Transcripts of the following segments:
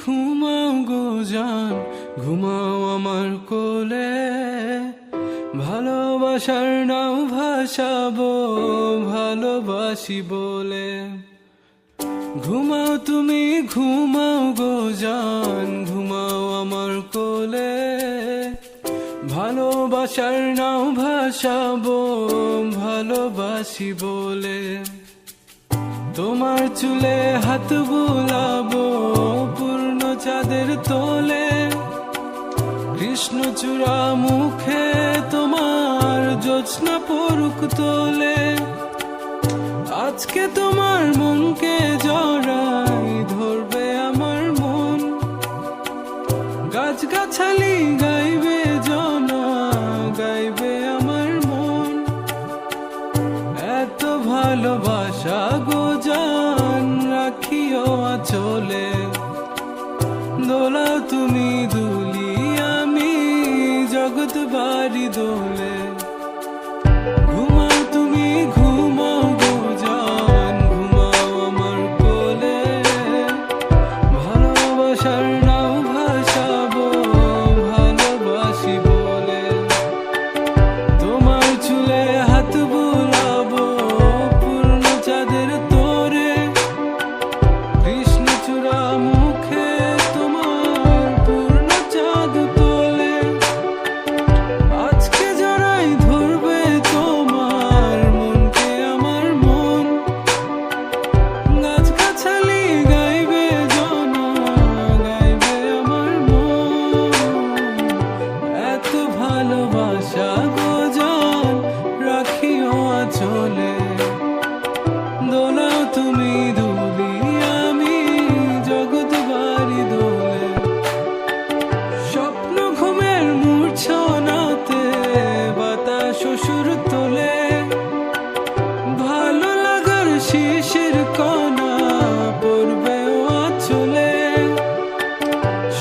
ঘুমাও গো জান, ঘুমাও আমার কোলে। ভালোবাসার নাও ভাসাবো ভালোবাসি বলে। ঘুমাও তুমি ঘুমাও গো জান, ঘুমাও আমার কোলে। ভালোবাসার নাও ভাসাবো ভালোবাসি বলে। তোমার চুলে হাত বুলাবো পূর্ণ চাঁদের তোলে। কৃষ্ণচূড়া মুখে তোমার জ্যোৎস্না পড়ুক তোলে। আজকে তোমার মনকে জড়াই ধরবে আমার মন। গাছগাছালি গাইবে জনা, গাইবে আমার মন। এত ভালোবাসা গো জান, রাখিও আঁচলে। দোলাও তুমি দুলি, আমি জগৎ বাড়ি দোলে। ঘুমাও তুমি ঘুমাও গো জান, ঘুমাও আমার কোলে। ভালোবাসার নাও ভাসাবো ভালোবাসি বলে। তোমার চুলে হাত বুলাবো পূর্ণ চাঁদের তোরে। কৃষ্ণচূড়া মুখে তোমার পূর্ণ চাঁদ তোলে। আজকে জড়াই ধরবে তোমার মনকে আমার মন। গাছগাছালি গাইবে জনা, গাইবে আমার মন। এত ভালোবাসা গো জান, রাখিও আঁচলে। দোলাও তুমি দুলি, আমি জগৎ বাড়ি দোলে। স্বপ্ন ঘুমের মূর্ছনাতে বাতাস সুর তোলে। ভালো লাগার শিশির কণা পড়বে আঁচলে।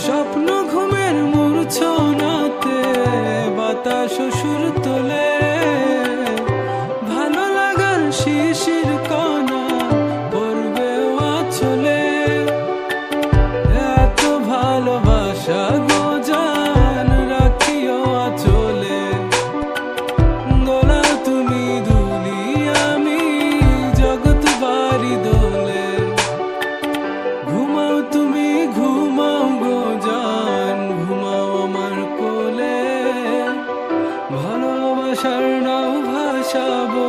স্বপ্ন ঘুমের মূর্ছনাতে বাতাস সুর তোলে। ভালো লাগার শিশির কণা পড়বে আঁচলে। এত ভালোবাসা গো জান, রাখিও আঁচলে। দোলাও তুমি দুলি, আমি জগৎ বাড়ি দোলে। ঘুমাও তুমি ঘুমাও গো জান, ঘুমাও আমার কোলে। ভালোবাসার নাও ভাসাবো